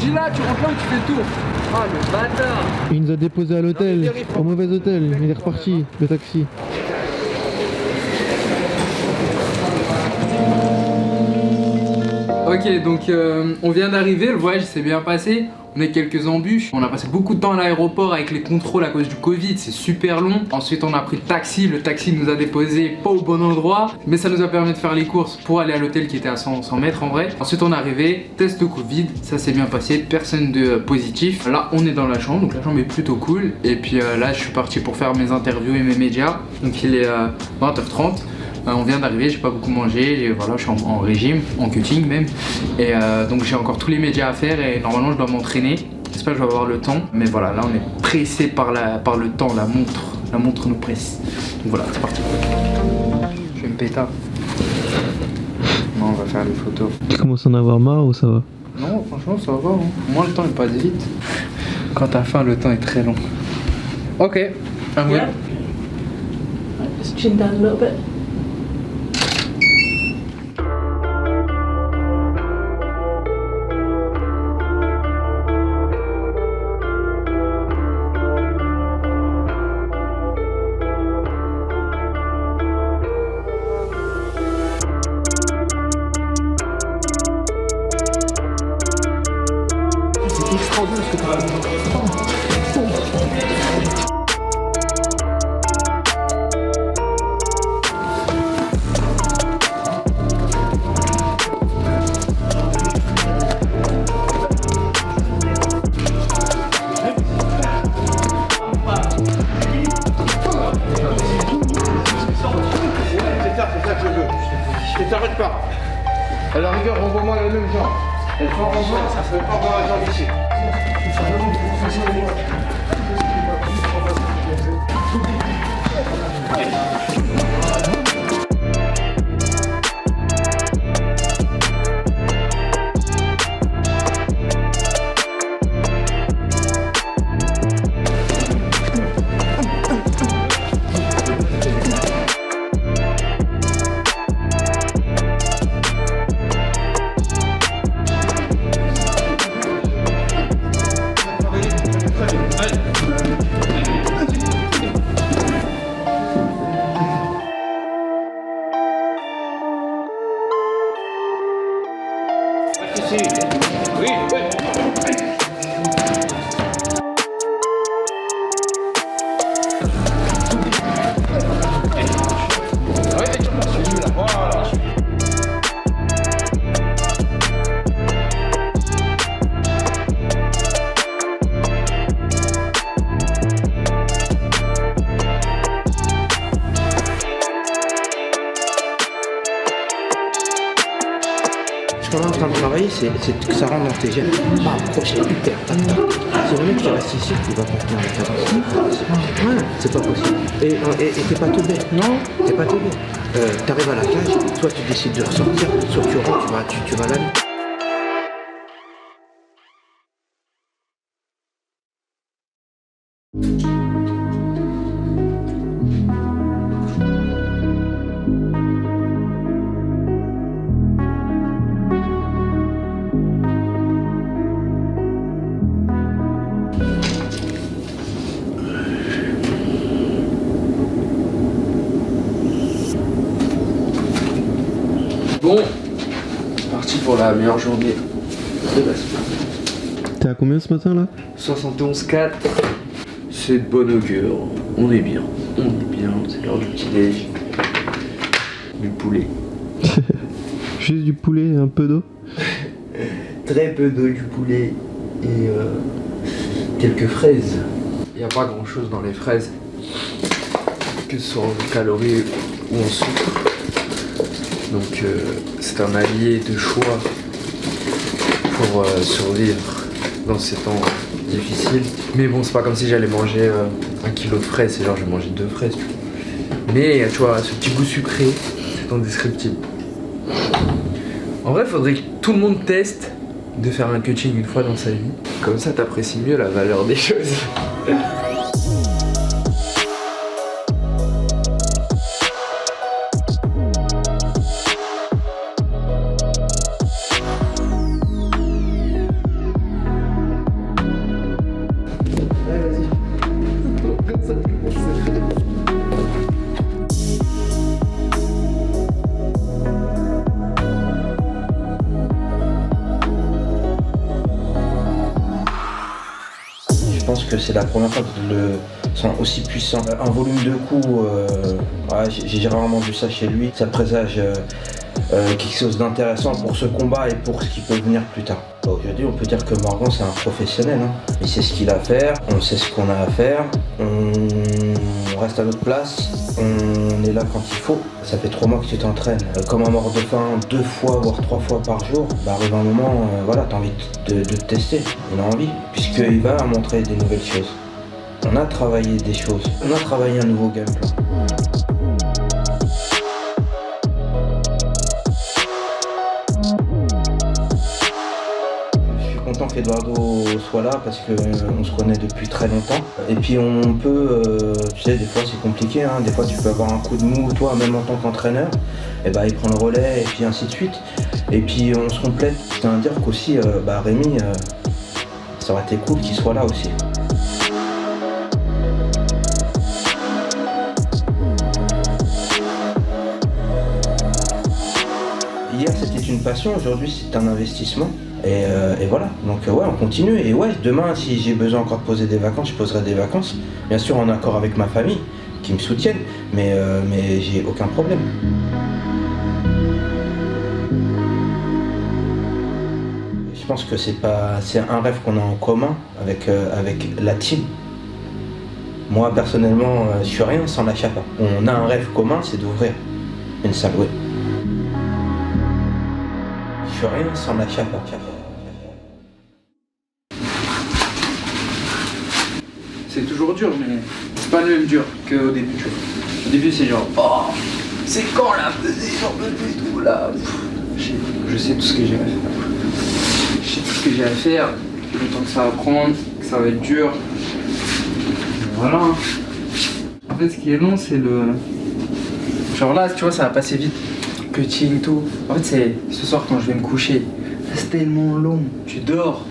dis là, tu rentres là ou tu fais le tour? Ah le bâtard. Il nous a déposé à l'hôtel, au mauvais hôtel, il est reparti, le taxi. Ok, donc on vient d'arriver, le voyage s'est bien passé. On a quelques embûches. On a passé beaucoup de temps à l'aéroport avec les contrôles à cause du Covid, c'est super long. Ensuite, on a pris le taxi nous a déposé pas au bon endroit, mais ça nous a permis de faire les courses pour aller à l'hôtel qui était à 100 mètres en vrai. Ensuite, on est arrivé, test de Covid, ça s'est bien passé, personne de positif. Là, on est dans la chambre, donc la chambre est plutôt cool. Et puis là, je suis parti pour faire mes interviews et mes médias. Donc il est 20h30. On vient d'arriver, j'ai pas beaucoup mangé, voilà, je suis en régime, en cutting même. Et donc j'ai encore tous les médias à faire et normalement je dois m'entraîner. J'espère que je vais avoir le temps. Mais voilà, là on est pressé par le temps, la montre nous presse. Donc voilà, c'est parti. Je vais me péter. Non, on va faire les photos. Tu commences à en avoir marre ou ça va? Non, franchement ça va. Hein. Moi le temps il passe vite. Quand t'as faim, le temps est très long. Ok, I'm good. Yeah. Just chin down a little bit. C'est extraordinaire ce que tu as fait. Et t'arrêtes pas. À la rigueur, renvoie-moi la même jambe. Elle prend renvoi, ça fait pas voir la jambe ici. Oui, oui. Ce qu'on est en train de travailler, c'est que ça rentre dans tes gènes. Pas approcher, hyper, tac, tac. Si le mec qui reste ici, il va pas tenir la cadence. Ouais, c'est pas possible. Et t'es pas teubé. Non, t'es pas teubé. T'arrives à la cage, soit tu décides de ressortir, soit tu rentres, tu vas l'aller. Bon, c'est parti pour la meilleure journée de la semaine. T'es à combien ce matin là? 71,4. C'est de bon augure. On est bien. C'est l'heure du petit déj. Du poulet. Juste du poulet et un peu d'eau? Très peu d'eau, du poulet et quelques fraises. Il n'y a pas grand chose dans les fraises, que ce soit en calories ou en sucre. Donc c'est un allié de choix pour survivre dans ces temps difficiles. Mais bon, c'est pas comme si j'allais manger 1 kilo de fraises, c'est genre je vais manger 2 fraises. Mais tu vois, ce petit goût sucré, c'est indescriptible. En vrai, faudrait que tout le monde teste de faire un cutting une fois dans sa vie. Comme ça, t'apprécies mieux la valeur des choses. c'est la première fois que je le sens aussi puissant. Un volume de coups, ouais, j'ai rarement vu ça chez lui. Ça présage quelque chose d'intéressant pour ce combat et pour ce qui peut venir plus tard. Aujourd'hui, on peut dire que Morgan, c'est un professionnel. Il sait ce qu'il a à faire, on sait ce qu'on a à faire, on reste à notre place, on est là quand il faut. Ça fait 3 mois que tu t'entraînes. Comme un mort de faim 2 fois, voire 3 fois par jour, arrive un moment, voilà, t'as envie de te tester. On a envie, puisqu'il va montrer des nouvelles choses. On a travaillé des choses, on a travaillé un nouveau game plan. Content qu'Eduardo soit là parce qu'on se connaît depuis très longtemps. Et puis on peut, tu sais, des fois c'est compliqué, des fois tu peux avoir un coup de mou, toi, même en tant qu'entraîneur, et il prend le relais et puis ainsi de suite. Et puis on se complète. Je tiens à dire qu'aussi, Rémi, ça aurait été cool qu'il soit là aussi. Hier c'était une passion, aujourd'hui c'est un investissement. Et voilà, donc ouais, on continue. Et ouais, demain, si j'ai besoin encore de poser des vacances, je poserai des vacances. Bien sûr, en accord avec ma famille, qui me soutiennent, mais j'ai aucun problème. Je pense que c'est un rêve qu'on a en commun avec la team. Moi, personnellement, je suis rien sans la Chapa. On a un rêve commun, c'est d'ouvrir une salle web. Je suis rien sans la Chapa. C'est toujours dur, mais c'est pas le même dur qu'au début, tu vois. Au début, c'est genre, oh, c'est quand la pesée, j'en peux plus tout là. Je sais tout ce que j'ai à faire. Je sais tout ce que j'ai à faire, le temps que ça va prendre, que ça va être dur. Et voilà. En fait, ce qui est long, c'est le. Genre là, tu vois, ça va passer vite. Cutting, tout. En fait, c'est ce soir quand je vais me coucher. C'est tellement long. Tu dors.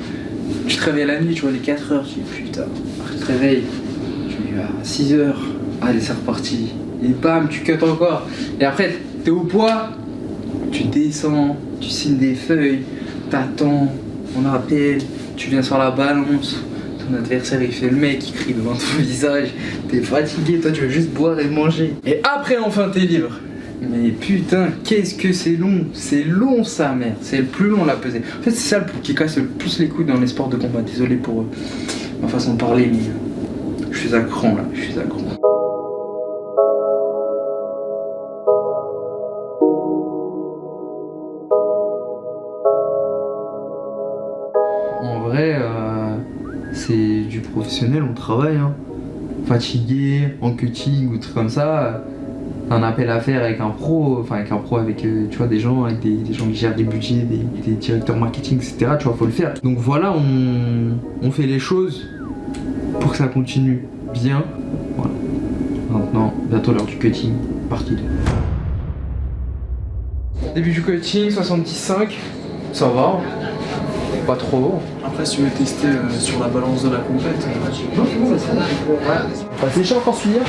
Tu te réveilles la nuit, tu vois les 4 heures, tu dis putain, après tu te réveilles, tu dis à 6 heures, allez c'est reparti, et bam, tu cuts encore, et après t'es au poids, tu descends, tu signes des feuilles, t'attends, on appelle, tu viens sur la balance, ton adversaire il fait le mec, il crie devant ton visage, t'es fatigué, toi tu veux juste boire et manger, et après enfin t'es libre. Mais putain, qu'est-ce que c'est long sa mère, c'est le plus long la pesée. En fait c'est ça qui casse le plus les couilles dans les sports de combat, désolé pour ma façon de parler mais je suis à cran là, je suis à cran. En vrai, c'est du professionnel, on travaille fatigué, en cutting ou trucs comme ça. Un appel à faire avec un pro, avec tu vois, des gens qui gèrent des budgets, des directeurs marketing, etc. Tu vois, faut le faire. Donc voilà, on fait les choses pour que ça continue bien. Voilà. Maintenant, bientôt l'heure du cutting, partie 2. Début du cutting, 75, ça va, pas trop haut. Après, si tu veux tester sur la balance de la compète. Non, c'est bon, ça va. T'as séché encore celui-là?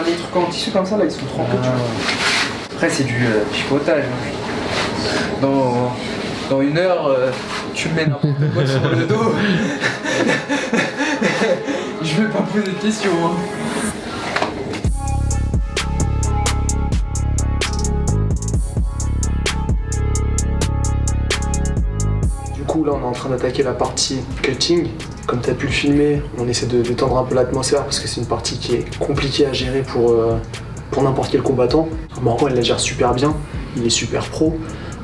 Les trucs en tissu comme ça là ils sont trempés. Après c'est du chipotage. Dans 1 heure tu me mets n'importe quoi sur le dos. Je vais pas poser de questions. Du coup là on est en train d'attaquer la partie cutting. Comme tu as pu le filmer, on essaie de détendre un peu l'atmosphère parce que c'est une partie qui est compliquée à gérer pour n'importe quel combattant. Morgan il la gère super bien, il est super pro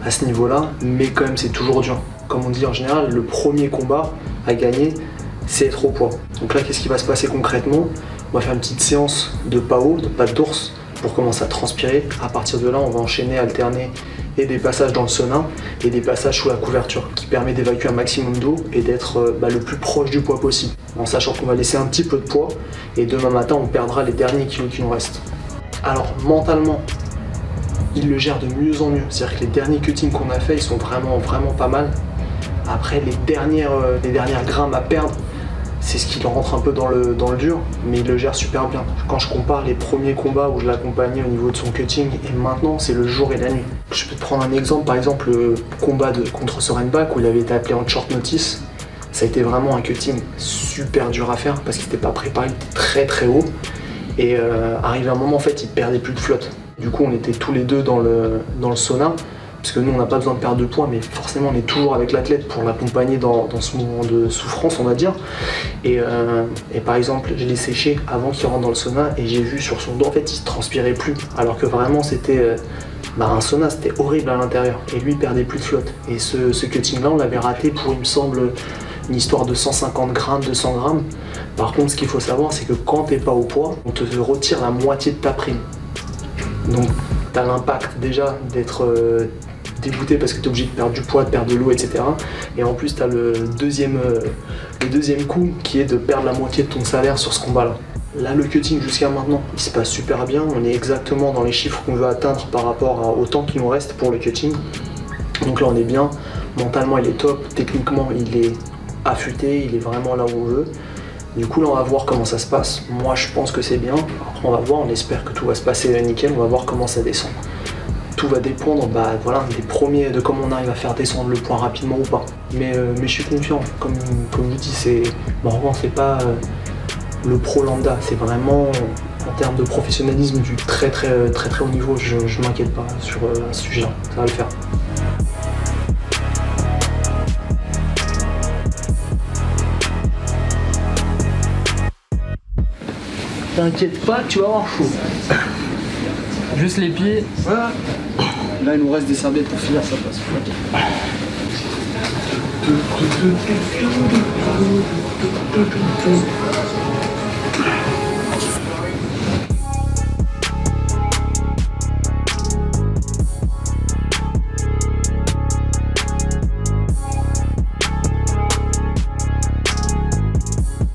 à ce niveau-là, mais quand même c'est toujours dur. Comme on dit en général, le premier combat à gagner, c'est être au poids. Donc là, qu'est-ce qui va se passer concrètement? On va faire une petite séance de PAO, de patte d'ours, pour commencer à transpirer. À partir de là, on va enchaîner, alterner et des passages dans le sauna et des passages sous la couverture qui permet d'évacuer un maximum d'eau et d'être le plus proche du poids possible, en sachant qu'on va laisser un petit peu de poids et demain matin on perdra les derniers kilos qui nous restent. Alors mentalement, il le gère de mieux en mieux, c'est-à-dire que les derniers cuttings qu'on a fait ils sont vraiment pas mal. Après les dernières grammes à perdre, c'est ce qui rentre un peu dans le dur, mais il le gère super bien. Quand je compare les premiers combats où je l'accompagnais au niveau de son cutting et maintenant, c'est le jour et la nuit. Je peux te prendre un exemple, par exemple le combat contre Sorenbach où il avait été appelé en short notice. Ça a été vraiment un cutting super dur à faire parce qu'il n'était pas préparé très très haut. Et arrivé un moment, en fait, il perdait plus de flotte. Du coup, on était tous les deux dans le sauna. Parce que nous, on n'a pas besoin de perdre de poids, mais forcément, on est toujours avec l'athlète pour l'accompagner dans ce moment de souffrance, on va dire. Et par exemple, je l'ai séché avant qu'il rentre dans le sauna et j'ai vu sur son dos, en fait, il ne transpirait plus. Alors que vraiment, c'était un sauna, c'était horrible à l'intérieur. Et lui, il perdait plus de flotte. Et ce cutting-là, on l'avait raté pour, il me semble, une histoire de 150 grammes, 200 grammes. Par contre, ce qu'il faut savoir, c'est que quand tu n'es pas au poids, on te retire la moitié de ta prime. Donc, tu as l'impact déjà d'être dégoûté parce que tu es obligé de perdre du poids, de perdre de l'eau, etc. Et en plus, tu as le deuxième coup qui est de perdre la moitié de ton salaire sur ce combat-là. Là, le cutting jusqu'à maintenant, il se passe super bien. On est exactement dans les chiffres qu'on veut atteindre par rapport au temps qui nous reste pour le cutting. Donc là, on est bien. Mentalement, il est top. Techniquement, il est affûté. Il est vraiment là où on veut. Du coup, là, on va voir comment ça se passe. Moi, je pense que c'est bien. Après, on va voir. On espère que tout va se passer nickel. On va voir comment ça descend. Tout va dépendre des premiers, de comment on arrive à faire descendre le poids rapidement ou pas. Mais je suis confiant, comme je vous dis, c'est pas le pro lambda, c'est vraiment en termes de professionnalisme du très haut niveau. Je m'inquiète pas sur ce sujet-là, ça va le faire. T'inquiète pas, tu vas avoir chaud. Juste les pieds. Voilà. Là, il nous reste des serviettes pour finir, ça passe.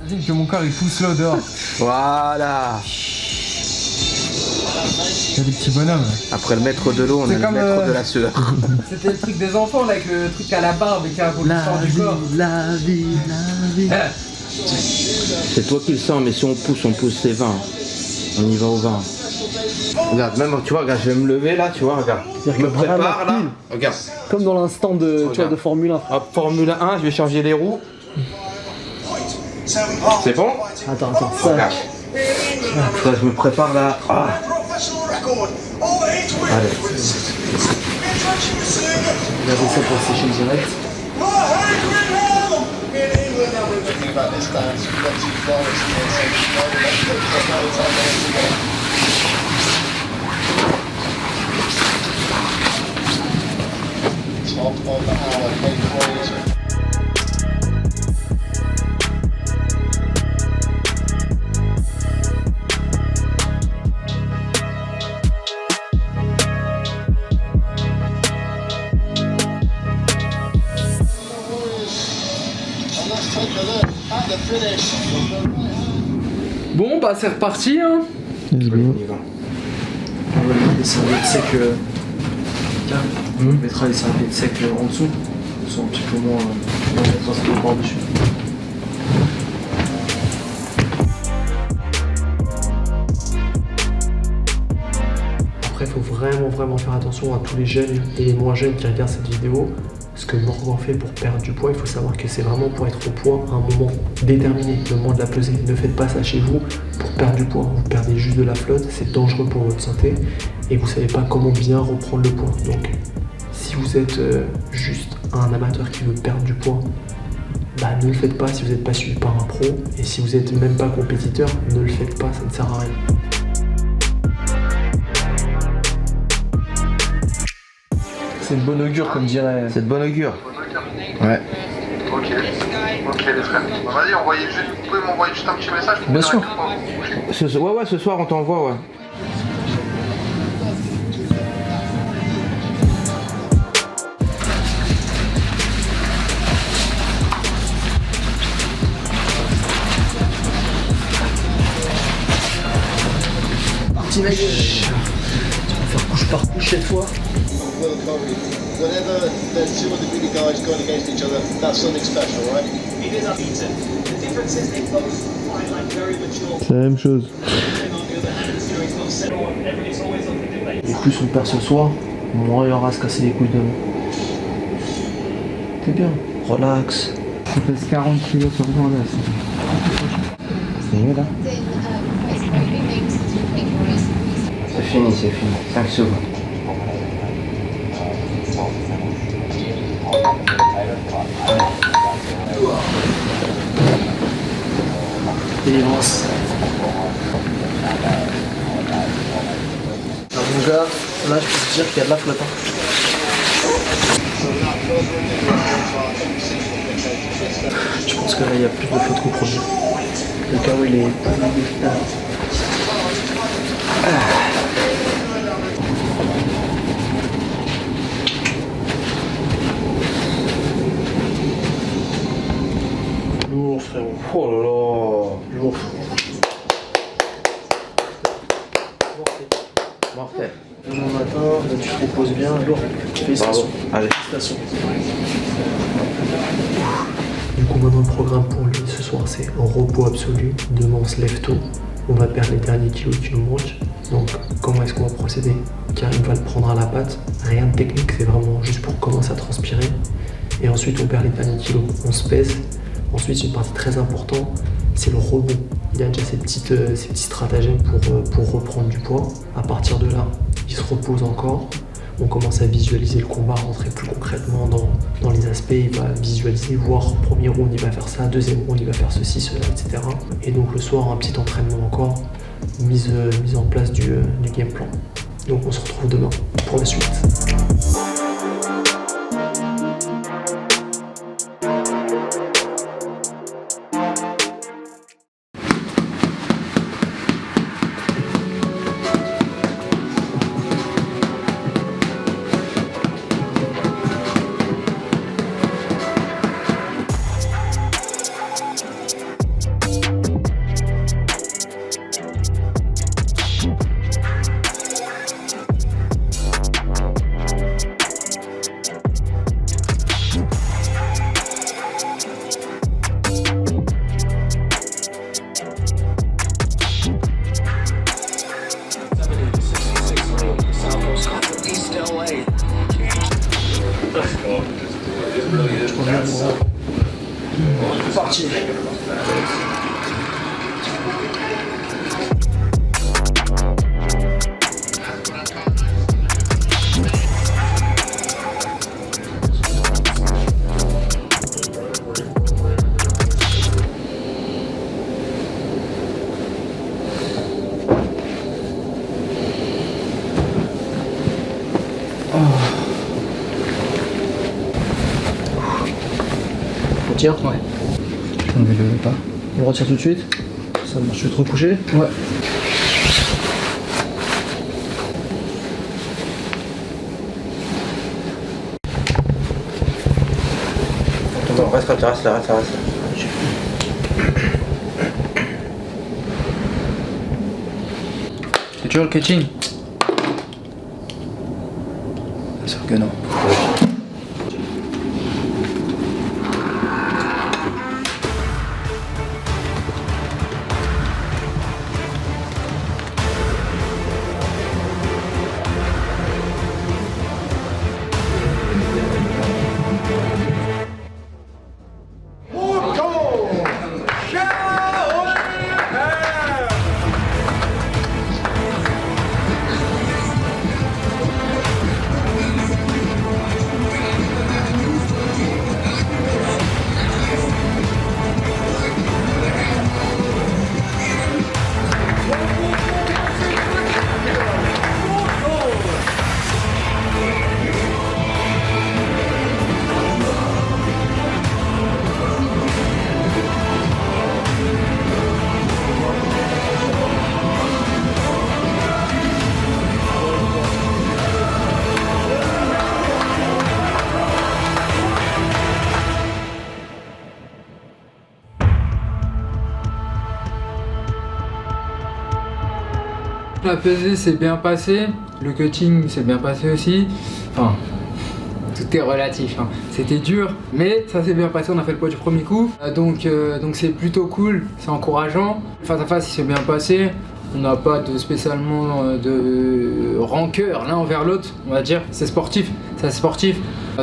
Imagine que mon corps il pousse l'eau dehors. Voilà. Il y a des petits bonhommes. Après le maître de l'eau, on a le maître de la sueur. C'était le truc des enfants là, avec le truc à la barbe et qui a un peu du corps. La vie. C'est toi qui le sens, mais si on pousse, c'est 20. On y va au 20. Regarde, même, tu vois, regarde, je vais me lever là, tu vois, regarde. Je me prépare là, regarde. Comme dans l'instant de Formule 1. Hop, Formule 1, je vais changer les roues. C'est bon? Attends, ça. Regarde. Ça, je me prépare là. Ah. Allez. Regardez ça pour le sécher direct. Bon bah c'est reparti hein. Let's go. On va mettre des serviettes secs. On mettra les serviettes secs en dessous. Ils sont un petit peu moins. On mettra ça par-dessus. Après, il faut vraiment faire attention à tous les jeunes et les moins jeunes qui regardent cette vidéo. Ce que Morgan fait pour perdre du poids, il faut savoir que c'est vraiment pour être au poids à un moment déterminé, le moment de la pesée. Ne faites pas ça chez vous pour perdre du poids. Vous perdez juste de la flotte, c'est dangereux pour votre santé et vous savez pas comment bien reprendre le poids. Donc, si vous êtes juste un amateur qui veut perdre du poids, ne le faites pas si vous n'êtes pas suivi par un pro. Et si vous n'êtes même pas compétiteur, ne le faites pas, ça ne sert à rien. C'est de bon augure, comme dirait. C'est de bon augure. Ouais. Ok, les frères. Vas-y, vous pouvez m'envoyer juste un petit message pour Bien sûr. Ouais, ce soir on t'envoie, ouais. Petit mec, tu vas faire couche par couche cette fois. Whenever the two of the bigger guys going against each other, that's something special, right? It is unbeaten. The difference is they both fight like very mature. C'est la même chose. Et plus on perd ce soir, moins il y aura à se casser les couilles demain. C'est bien, relax, Ça pèse 40 kg sur moi là. C'est mieux là. C'est fini, 5 secondes. Délivrance. Alors mon gars, là je peux te dire qu'il y a de la flotte. Je pense que là il y a plus de flotte qu'au premier. Le KO il est... Lourd frérot. Oh là là. Lourd. Mortel. Demain matin, là, tu te reposes bien, lourd. Félicitations. Allez. Félicitations. Du coup, maintenant, le programme pour lui ce soir, c'est un repos absolu. Demain, on se lève tôt. On va perdre les derniers kilos qui nous manquent. Donc, comment est-ce qu'on va procéder? Karim va le prendre à la patte. Rien de technique, c'est vraiment juste pour commencer à transpirer. Et ensuite, on perd les derniers kilos. On se pèse. Ensuite, une partie très importante, c'est le rebond. Il a déjà ces petits stratagèmes pour reprendre du poids. À partir de là, il se repose encore. On commence à visualiser le combat, rentrer plus concrètement dans les aspects. Il va visualiser, voir premier round, il va faire ça, deuxième round, il va faire ceci, cela, etc. Et donc le soir, un petit entraînement encore, mise en place du game plan. Donc on se retrouve demain pour la suite. Parti. On tire? Ouais. On ne le pas. On retire tout de suite? Ça marche, tu veux te recoucher? Ouais. Attends, reste là, reste là. C'est toujours le catching? Bien sûr que non. La pesée s'est bien passée, le cutting s'est bien passé aussi. Enfin, tout est relatif, hein. C'était dur, mais ça s'est bien passé, on a fait le poids du premier coup. Donc c'est plutôt cool, c'est encourageant. Face à face, il s'est bien passé. On n'a pas spécialement de rancœur l'un envers l'autre, on va dire. C'est sportif, c'est sportif.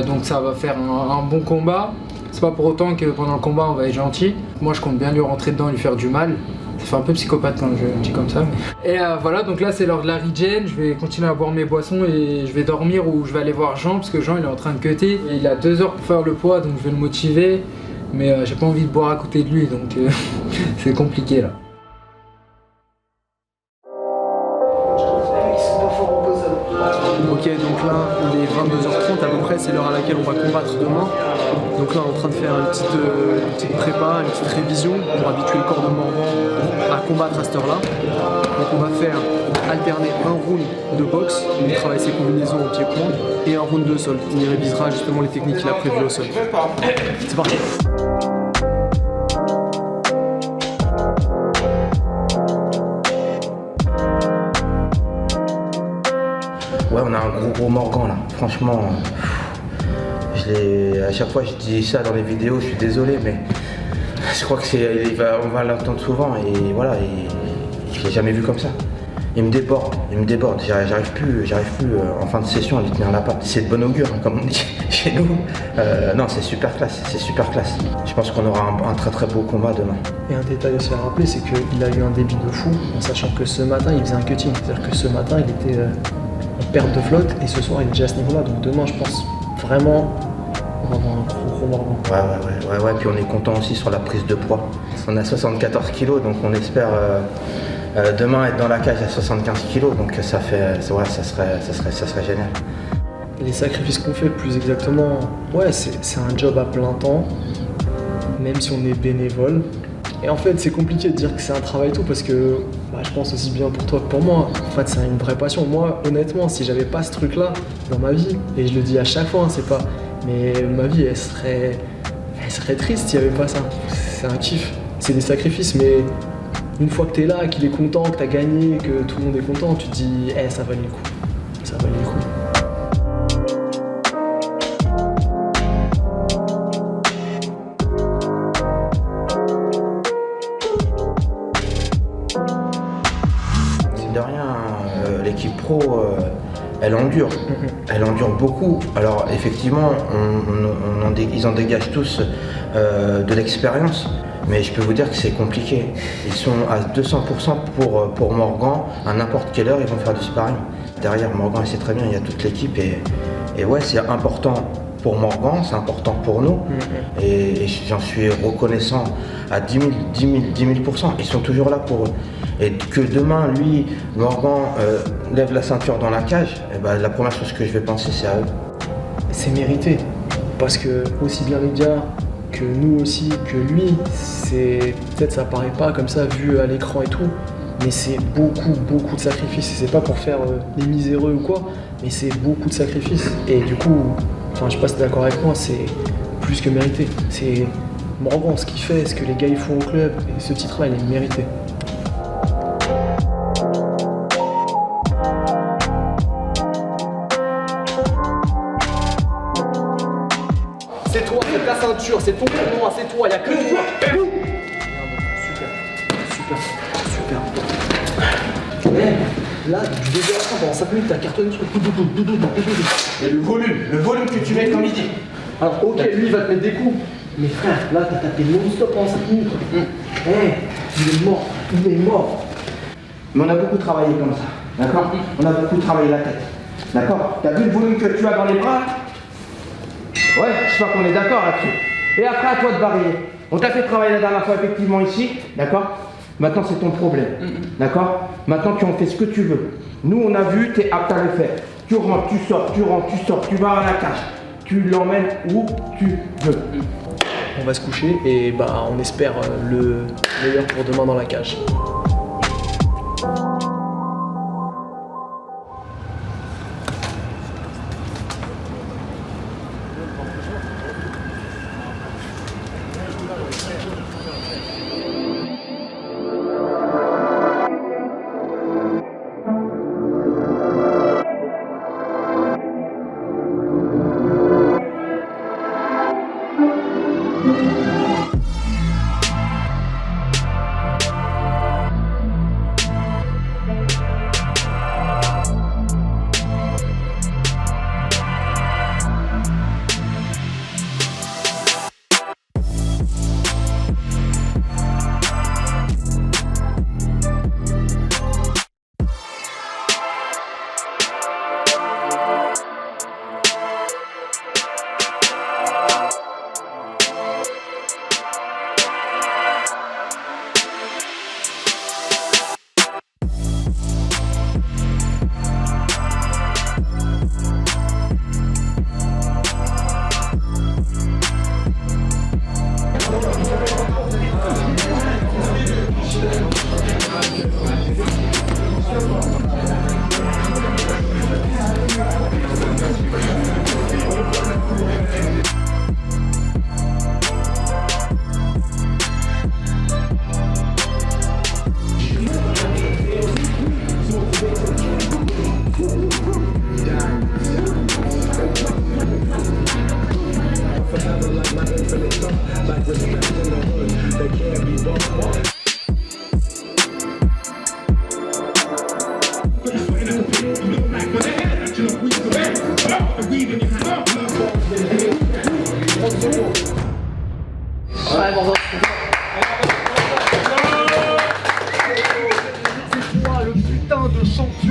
Donc ça va faire un bon combat. C'est pas pour autant que pendant le combat on va être gentil. Moi je compte bien lui rentrer dedans, lui faire du mal. Ça fait un peu psychopathe quand je dis comme ça. Mais... Et voilà, donc là c'est l'heure de la regen. Je vais continuer à boire mes boissons et je vais dormir ou je vais aller voir Jean parce que Jean il est en train de cutter. Et il a 2 heures pour faire le poids donc je vais le motiver. Mais j'ai pas envie de boire à côté de lui donc c'est compliqué là. Ok, donc là, il est 22h30 à peu près, c'est l'heure à laquelle on va combattre demain. Donc là, on est en train de faire une petite prépa, une petite révision pour habituer le corps de Morgan à combattre à cette heure-là. Donc on va faire alterner un round de boxe, où il travaille ses combinaisons au pied-point, et un round de sol. Il révisera justement les techniques qu'il a prévues au sol. C'est parti. Ouais, on a un gros Morgan là. Franchement, à chaque fois je dis ça dans les vidéos, je suis désolé, mais je crois que on va l'entendre souvent et voilà, je l'ai jamais vu comme ça. Il me déborde. J'arrive plus en fin de session à lui tenir la patte. C'est de bon augure, hein, comme on dit chez nous. Non, c'est super classe. Je pense qu'on aura un très beau combat demain. Et un détail aussi à rappeler, c'est qu'il a eu un débit de fou, en sachant que ce matin il faisait un cutting. C'est-à-dire que ce matin il était en perte de flotte et ce soir il est déjà à ce niveau-là. Donc demain je pense vraiment on va avoir un gros Morgan. Ouais, puis on est content aussi sur la prise de poids. On a 74 kilos, donc on espère demain être dans la cage à 75 kilos, donc ça serait génial. Les sacrifices qu'on fait plus exactement, ouais, c'est un job à plein temps, même si on est bénévole. Et en fait c'est compliqué de dire que c'est un travail et tout parce que je pense aussi bien pour toi que pour moi. En fait c'est une vraie passion. Moi honnêtement si j'avais pas ce truc là dans ma vie, et je le dis à chaque fois, c'est pas. Mais ma vie elle serait triste s'il n'y avait pas ça. C'est un kiff, c'est des sacrifices, mais une fois que t'es là, qu'il est content, que t'as gagné, que tout le monde est content, tu te dis ça valait le coup. Ça valait le coup. De rien, l'équipe pro, elle endure. Elle endure beaucoup. Alors effectivement, ils en dégagent tous de l'expérience, mais je peux vous dire que c'est compliqué. Ils sont à 200% pour Morgan. À n'importe quelle heure, ils vont faire du sparring. Derrière Morgan, il sait très bien, il y a toute l'équipe et ouais, c'est important pour Morgan, c'est important pour nous. Et j'en suis reconnaissant à 10 000%. Ils sont toujours là pour eux. Et que demain, lui, Morgan, lève la ceinture dans la cage, la première chose que je vais penser, c'est à eux. C'est mérité. Parce que aussi bien les gars que nous aussi, que lui, peut-être ça paraît pas comme ça vu à l'écran et tout, mais c'est beaucoup de sacrifices. Et c'est pas pour faire les miséreux ou quoi, mais c'est beaucoup de sacrifices. Et du coup, je sais pas si t'es d'accord avec moi, c'est plus que mérité. C'est Morgan, ce qu'il fait, ce que les gars ils font au club, et ce titre-là, il est mérité. C'est toi, c'est ta ceinture, c'est ton tournoi, c'est toi, y'a que toi. Super. Là, du début à la fin, pendant 5 minutes, t'as cartonné sur Et le volume que tu mets comme il dit. Alors, ok, lui, il va te mettre des coups. Mais frère, là, t'as tapé non-stop pendant 5 minutes. Il est mort. Mais on a beaucoup travaillé comme ça, d'accord? On a beaucoup travaillé la tête, d'accord? T'as vu le volume que tu as dans les bras? Ouais, je crois qu'on est d'accord là-dessus. Et après, à toi de varier. On t'a fait travailler la dernière fois effectivement ici, d'accord? Maintenant, c'est ton problème, d'accord? Maintenant, tu en fais ce que tu veux. Nous, on a vu, t'es apte à le faire. Tu rentres, tu sors, tu vas à la cage. Tu l'emmènes où tu veux. On va se coucher et on espère le meilleur pour demain dans la cage.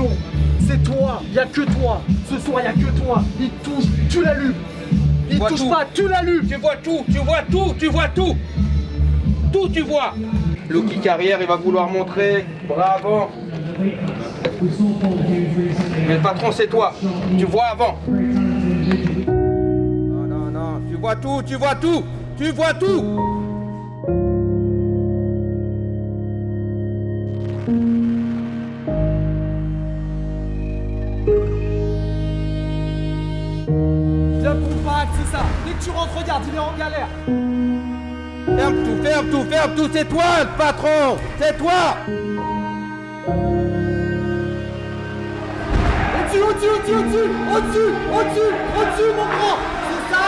champion. C'est toi, y a que toi. Ce soir, y a que toi. Il touche, tu l'allumes. Il touche tout. pas, tu l'allumes. Tu vois tout, tu vois tout, tu vois tout. Tout, tu vois. Le kick arrière, il va vouloir montrer. Bras avant. Mais le patron, c'est toi. Tu vois avant. Non, non, non. Tu vois tout, tu vois tout. Tu vois tout. Viens combattre, c'est ça. Dès que tu rentres, regarde, il est en galère. Ferme tout, ferme tout, ferme tout. C'est toi le patron. C'est toi. Au-dessus, au-dessus, au-dessus, au-dessus, au-dessus, au-dessus, au-dessus, mon grand. C'est ça.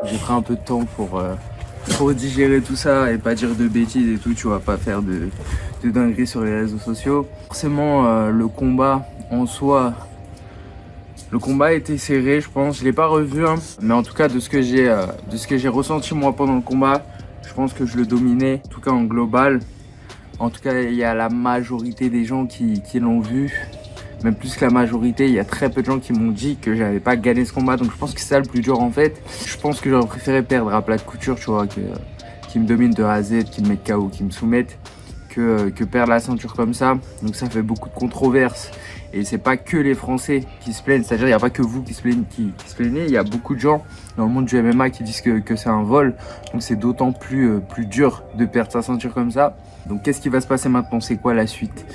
J'ai pris un peu de temps pour digérer tout ça et pas dire de bêtises et tout, tu vois, pas faire de dingueries sur les réseaux sociaux. Forcément, le combat en soi, le combat était serré, je pense. Je l'ai pas revu, hein. Mais en tout cas, de ce que j'ai ressenti moi pendant le combat, je pense que je le dominais, en tout cas en global. En tout cas, il y a la majorité des gens qui l'ont vu. Même plus que la majorité, il y a très peu de gens qui m'ont dit que j'avais pas gagné ce combat. Donc je pense que c'est ça le plus dur en fait. Je pense que j'aurais préféré perdre à plat de couture, tu vois, qui me domine de A à Z, qui me mettent KO, qui me soumettent, que perdre la ceinture comme ça. Donc ça fait beaucoup de controverses. Et c'est pas que les Français qui se plaignent, c'est-à-dire il n'y a pas que vous qui se plaignez, il y a beaucoup de gens dans le monde du MMA qui disent que c'est un vol. Donc c'est d'autant plus dur de perdre sa ceinture comme ça. Donc qu'est-ce qui va se passer maintenant? C'est quoi la suite?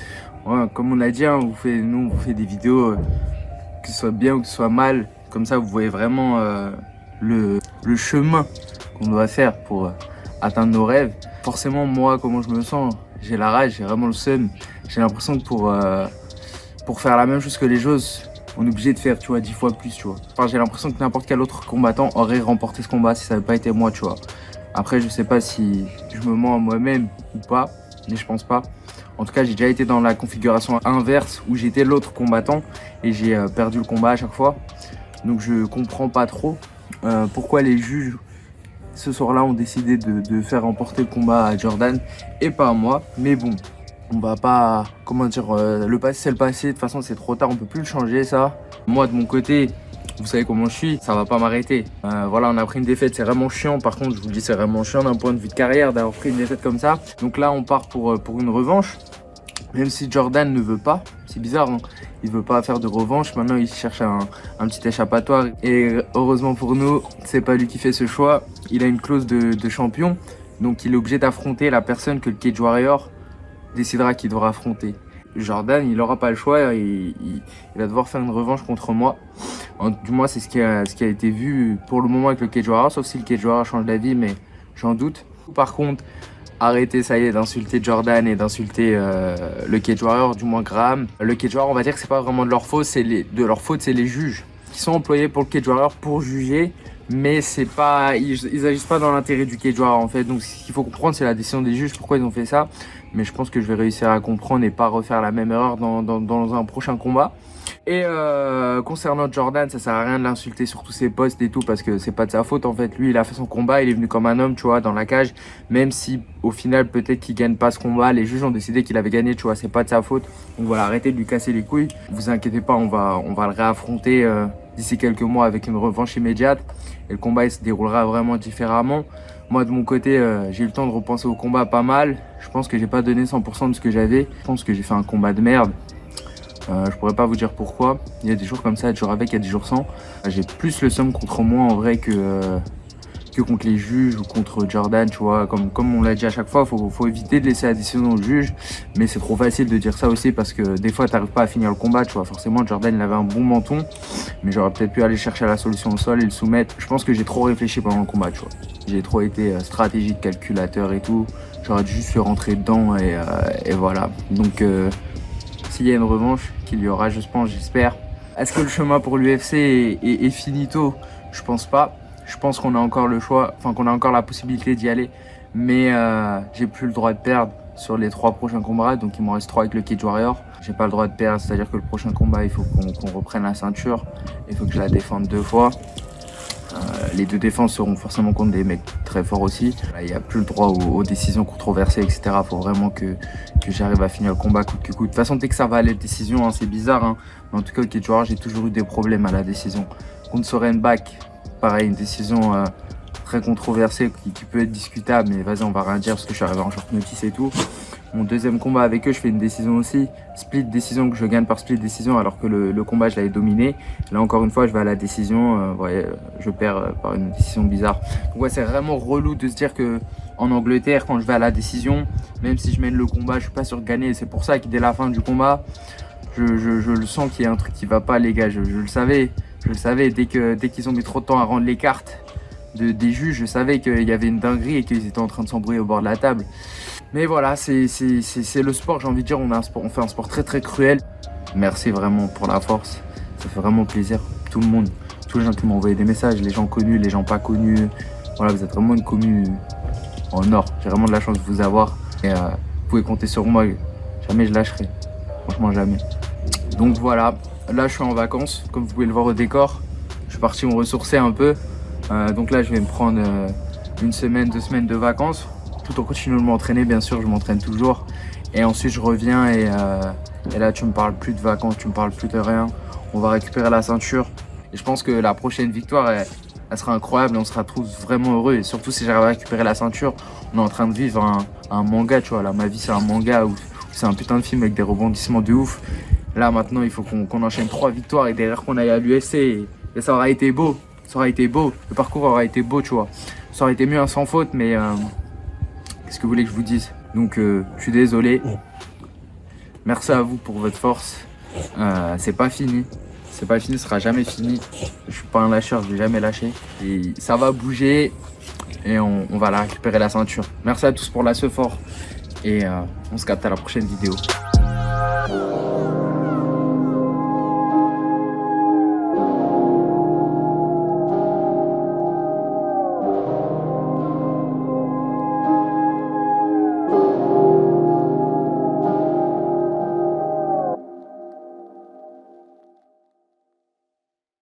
Ouais, comme on a dit, hein, nous on vous fait des vidéos, que ce soit bien ou que ce soit mal. Comme ça vous voyez vraiment le chemin qu'on doit faire pour atteindre nos rêves. Forcément moi, comment je me sens? J'ai la rage, j'ai vraiment le seum. J'ai l'impression que pour faire la même chose que les choses, on est obligé de faire, tu vois, 10 fois plus, tu vois. Enfin, j'ai l'impression que n'importe quel autre combattant aurait remporté ce combat si ça n'avait pas été moi, tu vois. Après, je sais pas si je me mens à moi-même ou pas, mais je pense pas. En tout cas, j'ai déjà été dans la configuration inverse où j'étais l'autre combattant et j'ai perdu le combat à chaque fois. Donc je comprends pas trop pourquoi les juges ce soir-là ont décidé de faire remporter le combat à Jordan et pas à moi. Mais bon, on va pas, comment dire, le passé c'est le passé, de toute façon c'est trop tard, on peut plus le changer ça. Moi de mon côté, vous savez comment je suis, ça va pas m'arrêter. Voilà, on a pris une défaite, c'est vraiment chiant. Par contre, je vous le dis, c'est vraiment chiant d'un point de vue de carrière d'avoir pris une défaite comme ça. Donc là, on part pour une revanche. Même si Jordan ne veut pas, c'est bizarre, hein, il veut pas faire de revanche. Maintenant, il cherche un petit échappatoire. Et heureusement pour nous, c'est pas lui qui fait ce choix. Il a une clause de champion, donc il est obligé d'affronter la personne que le Cage Warrior décidera qu'il devra affronter. Jordan, il n'aura pas le choix, il va devoir faire une revanche contre moi. Du moins, c'est ce qui a été vu pour le moment avec le Cage Warrior, sauf si le Cage Warrior change d'avis, mais j'en doute. Par contre, arrêtez, ça y est, d'insulter Jordan et d'insulter le Cage Warrior, du moins Graham. Le Cage Warrior, on va dire que c'est pas vraiment de leur faute, c'est les juges qui sont employés pour le Cage Warrior pour juger, mais c'est pas, ils agissent pas dans l'intérêt du Cage Warrior en fait. Donc ce qu'il faut comprendre, c'est la décision des juges, pourquoi ils ont fait ça. Mais je pense que je vais réussir à comprendre et pas refaire la même erreur dans un prochain combat. Et concernant Jordan, ça sert à rien de l'insulter sur tous ses posts et tout parce que c'est pas de sa faute en fait. Lui, il a fait son combat, il est venu comme un homme, tu vois, dans la cage. Même si au final, peut-être qu'il gagne pas ce combat, les juges ont décidé qu'il avait gagné, tu vois, c'est pas de sa faute. Donc voilà, arrêtez de lui casser les couilles. Vous inquiétez pas, on va le réaffronter d'ici quelques mois avec une revanche immédiate. Et le combat, il se déroulera vraiment différemment. Moi, de mon côté, j'ai eu le temps de repenser au combat pas mal. Je pense que j'ai pas donné 100% de ce que j'avais. Je pense que j'ai fait un combat de merde. Je pourrais pas vous dire pourquoi. Il y a des jours comme ça, il y a des jours avec, il y a des jours sans. J'ai plus le seum contre moi en vrai que contre les juges ou contre Jordan, tu vois. Comme on l'a dit à chaque fois, faut éviter de laisser la décision au juge. Mais c'est trop facile de dire ça aussi parce que des fois, t'arrives pas à finir le combat, tu vois. Forcément, Jordan, il avait un bon menton. Mais j'aurais peut-être pu aller chercher la solution au sol et le soumettre. Je pense que j'ai trop réfléchi pendant le combat, tu vois. J'ai trop été stratégique, calculateur et tout. J'aurais dû juste rentrer dedans et voilà. Donc, s'il y a une revanche, qu'il y aura, je pense, j'espère. Est-ce que le chemin pour l'UFC est finito? Je pense pas. Je pense qu'on a encore le choix, enfin qu'on a encore la possibilité d'y aller. Mais j'ai plus le droit de perdre sur les 3 prochains combats. Donc il m'en reste 3 avec le Cage Warrior. J'ai pas le droit de perdre, c'est-à-dire que le prochain combat, il faut qu'on reprenne la ceinture. Il faut que je la défende 2 fois. Les 2 défenses seront forcément contre des mecs très forts aussi. Il n'y a plus le droit aux décisions controversées, etc. Il faut vraiment que j'arrive à finir le combat coûte que coûte. De toute façon, dès que ça va aller, la décision, hein, c'est bizarre. Hein. Mais en tout cas, au Cage Warrior, j'ai toujours eu des problèmes à la décision. Contre Sorenbach, pareil, une décision très controversée qui peut être discutable. Mais vas-y, on va rien dire parce que je suis arrivé en short notice et tout. Mon deuxième combat avec eux, je fais une décision aussi. Split décision, que je gagne par split décision alors que le combat, je l'avais dominé. Là, encore une fois, je vais à la décision. Je perds par une décision bizarre. Donc ouais, c'est vraiment relou de se dire que en Angleterre, quand je vais à la décision, même si je mène le combat, je suis pas sûr de gagner. C'est pour ça que dès la fin du combat, je le sens qu'il y a un truc qui va pas, les gars. Je le savais. Je le savais. Dès qu'ils ont mis trop de temps à rendre les cartes des juges, je savais qu'il y avait une dinguerie et qu'ils étaient en train de s'embrouiller au bord de la table. Mais voilà, c'est le sport, j'ai envie de dire, on fait un sport très très cruel. Merci vraiment pour la force, ça fait vraiment plaisir. Tout le monde, tous les gens qui m'ont envoyé des messages, les gens connus, les gens pas connus. Voilà, vous êtes vraiment une commune en or. J'ai vraiment de la chance de vous avoir. Et vous pouvez compter sur moi, jamais je lâcherai. Franchement, jamais. Donc voilà, là je suis en vacances, comme vous pouvez le voir au décor. Je suis parti me ressourcer un peu. Donc là, je vais me prendre 1 semaine, 2 semaines de vacances. Tout en continuant de m'entraîner, bien sûr, je m'entraîne toujours. Et ensuite, je reviens et là, tu me parles plus de vacances, tu me parles plus de rien. On va récupérer la ceinture. Et je pense que la prochaine victoire, elle sera incroyable et on sera tous vraiment heureux. Et surtout, si j'arrive à récupérer la ceinture, on est en train de vivre un manga, tu vois. Là, ma vie, c'est un manga où c'est un putain de film avec des rebondissements de ouf. Là, maintenant, il faut qu'on enchaîne 3 victoires et derrière qu'on aille à l'UFC. Et ça aura été beau. Ça aura été beau. Le parcours aura été beau, tu vois. Ça aurait été mieux un sans faute, mais... qu'est-ce que vous voulez que je vous dise? Donc je suis désolé. Merci à vous pour votre force. C'est pas fini. C'est pas fini, ce sera jamais fini. Je suis pas un lâcheur, je vais jamais lâcher. Et ça va bouger et on va la récupérer la ceinture. Merci à tous pour la support et on se capte à la prochaine vidéo.